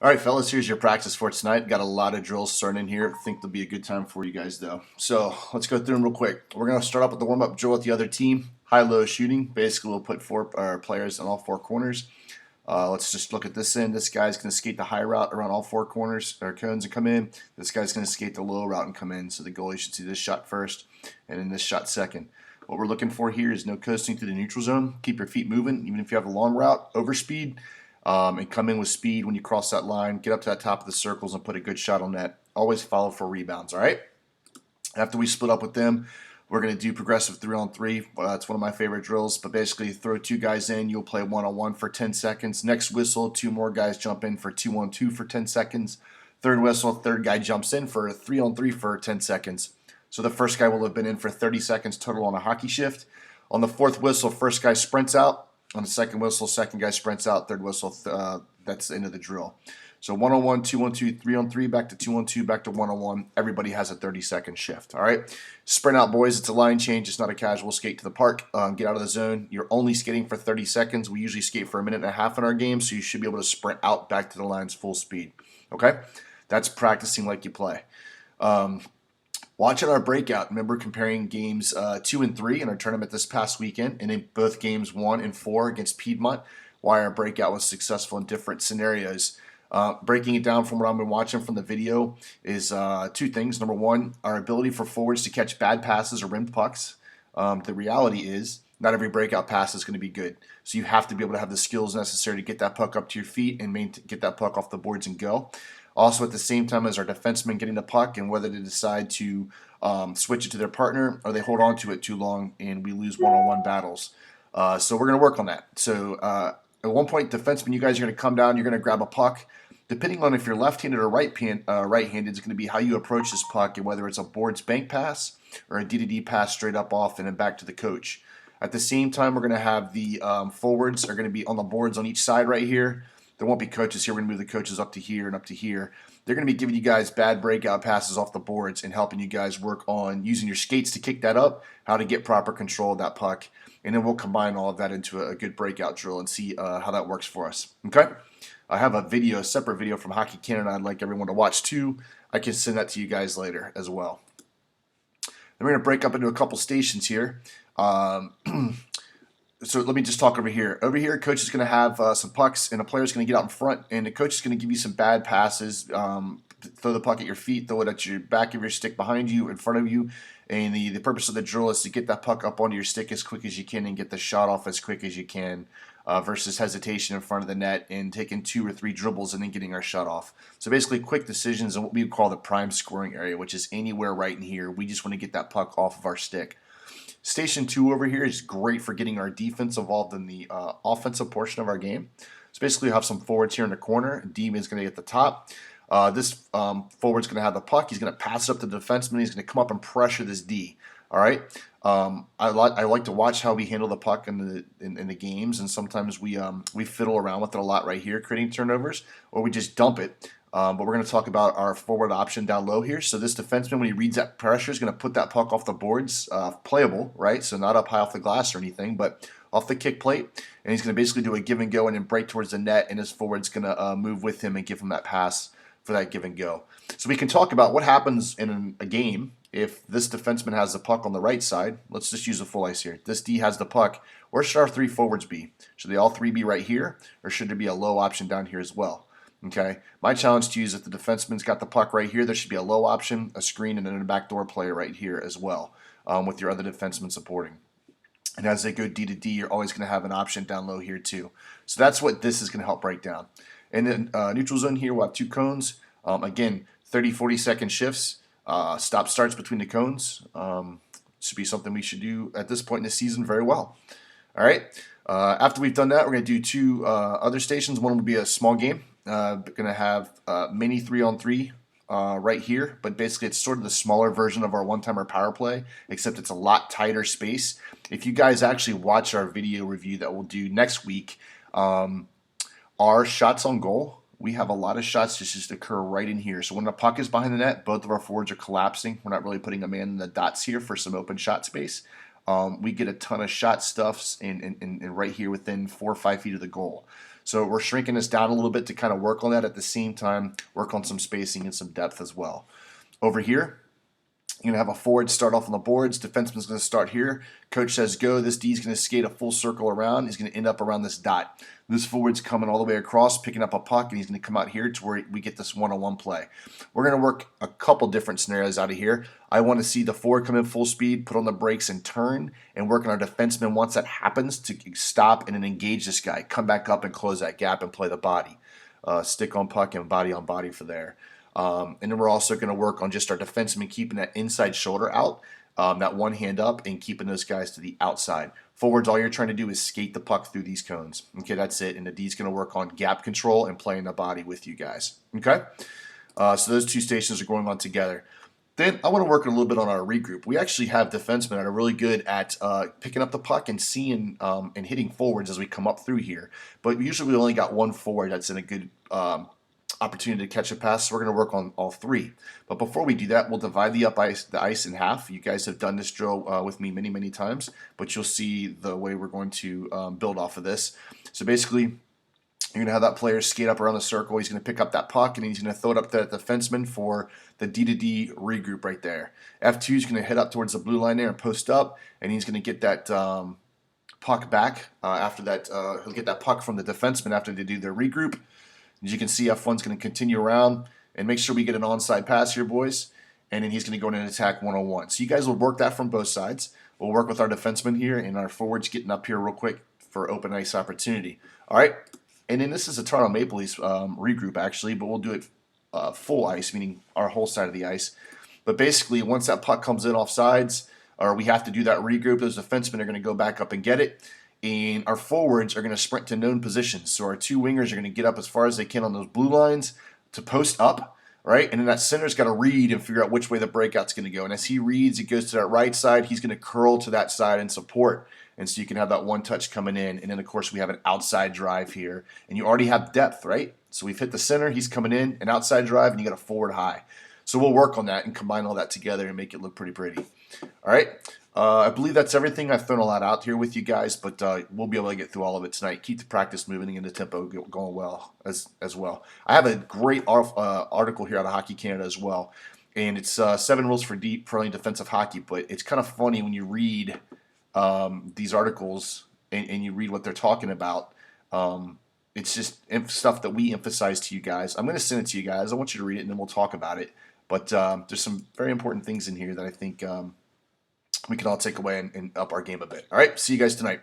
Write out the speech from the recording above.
All right, fellas, here's your practice for tonight. Got a lot of drills starting in here. I think there'll be a good time for you guys, though. So let's go through them real quick. We're going to start off with the warm-up drill with the other team. High-low shooting. Basically, we'll put four players on all four corners. Let's just look at this end. This guy's going to skate the high route around all four corners or cones and come in. This guy's going to skate the low route and come in. So the goalie should see this shot first and then this shot second. What we're looking for here is no coasting through the neutral zone. Keep your feet moving, even if you have a long route, overspeed. And come in with speed when you cross that line. Get up to that top of the circles and put a good shot on net. Always follow for rebounds, all right? After we split up with them, we're going to do progressive 3-on-3. It's one of my favorite drills. But basically, throw two guys in. You'll play 1-on-1 for 10 seconds. Next whistle, two more guys jump in for 2-on-2 for 10 seconds. Third whistle, third guy jumps in for 3-on-3 for 10 seconds. So the first guy will have been in for 30 seconds total on a hockey shift. On the fourth whistle, first guy sprints out. On the second whistle, second guy sprints out. Third whistle, that's the end of the drill. So 1-on-1, 2-on-2, 3-on-3, back to 2-on-2, back to 1-on-1. Everybody has a 30-second shift, all right? Sprint out, boys. It's a line change. It's not a casual skate to the park. Get out of the zone. You're only skating for 30 seconds. We usually skate for a minute and a half in our game, so you should be able to sprint out back to the lines full speed, okay? That's practicing like you play. Watching our breakout, remember comparing games 2 and 3 in our tournament this past weekend, and in both games 1 and 4 against Piedmont, why our breakout was successful in different scenarios. Breaking it down from what I've been watching from the video is two things. Number one, our ability for forwards to catch bad passes or rimmed pucks. The reality is not every breakout pass is going to be good. So you have to be able to have the skills necessary to get that puck up to your feet and get that puck off the boards and go. Also, at the same time as our defensemen getting the puck and whether they decide to switch it to their partner or they hold on to it too long and we lose one-on-one battles. So we're going to work on that. So at one point, defensemen, you guys are going to come down, you're going to grab a puck. Depending on if you're left-handed or right-handed, it's going to be how you approach this puck and whether it's a boards bank pass or a D-to-D pass straight up off and then back to the coach. At the same time, we're going to have the forwards are going to be on the boards on each side right here. There won't be coaches here. We're going to move the coaches up to here and up to here. They're going to be giving you guys bad breakout passes off the boards and helping you guys work on using your skates to kick that up, how to get proper control of that puck. And then we'll combine all of that into a good breakout drill and see how that works for us. Okay? I have a separate video from Hockey Canada I'd like everyone to watch too. I can send that to you guys later as well. Then we're going to break up into a couple stations here. So let me just talk over here. Over here, coach is going to have some pucks, and a player is going to get out in front, and the coach is going to give you some bad passes. Throw the puck at your feet, throw it at your back of your stick behind you, in front of you. And the purpose of the drill is to get that puck up onto your stick as quick as you can and get the shot off as quick as you can versus hesitation in front of the net and taking 2 or 3 dribbles and then getting our shot off. So basically quick decisions in what we would call the prime scoring area, which is anywhere right in here. We just want to get that puck off of our stick. Station 2 over here is great for getting our defense involved in the offensive portion of our game. So basically we have some forwards here in the corner. D is going to get the top. This forward's going to have the puck. He's going to pass it up to the defenseman. He's going to come up and pressure this D. All right. I like to watch how we handle the puck in the games, and sometimes we fiddle around with it a lot right here, creating turnovers, or we just dump it. But we're going to talk about our forward option down low here. So this defenseman, when he reads that pressure, is going to put that puck off the boards, playable, right? So not up high off the glass or anything, but off the kick plate. And he's going to basically do a give and go and then break towards the net, and his forward's going to move with him and give him that pass for that give and go. So we can talk about what happens in a game if this defenseman has the puck on the right side. Let's just use a full ice here. This D has the puck. Where should our 3 forwards be? Should they all 3 be right here, or should there be a low option down here as well? Okay, my challenge to you is if the defenseman's got the puck right here, there should be a low option, a screen, and then a backdoor player right here as well with your other defenseman supporting. And as they go D to D, you're always going to have an option down low here too. So that's what this is going to help break down. And then neutral zone here, we'll have 2 cones. Again, 30, 40-second shifts. Stop starts between the cones. Should be something we should do at this point in the season very well. All right. After we've done that, we're going to do 2 other stations. One will be a small game. Going to have mini 3-on-3 right here, but basically it's sort of the smaller version of our one-timer power play, except it's a lot tighter space. If you guys actually watch our video review that we'll do next week, our shots on goal, we have a lot of shots just occur right in here. So when the puck is behind the net, both of our forwards are collapsing. We're not really putting a man in the dots here for some open shot space. We get a ton of shot stuffs and right here within 4 or 5 feet of the goal. So we're shrinking this down a little bit to kind of work on that, at the same time work on some spacing and some depth as well. Over here, you're going to have a forward start off on the boards. Defenseman's going to start here. Coach says go. This D's going to skate a full circle around. He's going to end up around this dot. This forward's coming all the way across, picking up a puck, and he's going to come out here to where we get this one-on-one play. We're going to work a couple different scenarios out of here. I want to see the forward come in full speed, put on the brakes, and turn, and work on our defenseman once that happens to stop and then engage this guy. Come back up and close that gap and play the body. Stick on puck and body on body for there. And then we're also going to work on just our defenseman keeping that inside shoulder out, that one hand up, and keeping those guys to the outside. Forwards, all you're trying to do is skate the puck through these cones. Okay, that's it. And the D's going to work on gap control and playing the body with you guys. Okay? So those two stations are going on together. Then I want to work a little bit on our regroup. We actually have defensemen that are really good at picking up the puck and seeing and hitting forwards as we come up through here. But usually we only got one forward that's in a good opportunity to catch a pass, so we're going to work on all three. But before we do that, we'll divide the ice in half. You guys have done this drill with me many, many times, but you'll see the way we're going to build off of this. So basically, you're going to have that player skate up around the circle. He's going to pick up that puck, and he's going to throw it up to the defenseman for the D-to-D regroup right there. F2 is going to head up towards the blue line there and post up, and he's going to get that puck back. After that, he'll get that puck from the defenseman after they do their regroup. As you can see, F1's going to continue around and make sure we get an onside pass here, boys. And then he's going to go in and attack one-on-one. So you guys will work that from both sides. We'll work with our defenseman here and our forwards getting up here real quick for open ice opportunity. All right. And then this is a Toronto Maple Leafs regroup, actually, but we'll do it full ice, meaning our whole side of the ice. But basically, once that puck comes in off sides, or we have to do that regroup, those defensemen are going to go back up and get it. And our forwards are going to sprint to known positions. So our two wingers are going to get up as far as they can on those blue lines to post up, right? And then that center's got to read and figure out which way the breakout's going to go. And as he reads, it goes to that right side. He's going to curl to that side and support. And so you can have that one touch coming in. And then, of course, we have an outside drive here. And you already have depth, right? So we've hit the center. He's coming in, an outside drive, and you got a forward high. So we'll work on that and combine all that together and make it look pretty pretty. All right. I believe that's everything. I've thrown a lot out here with you guys, but we'll be able to get through all of it tonight. Keep the practice moving and the tempo going well as well. I have a great article here out of Hockey Canada as well, and it's 7 rules for playing defensive hockey. But it's kind of funny when you read these articles and you read what they're talking about. It's just stuff that we emphasize to you guys. I'm going to send it to you guys. I want you to read it, and then we'll talk about it. But there's some very important things in here that I think we can all take away and up our game a bit. All right, see you guys tonight.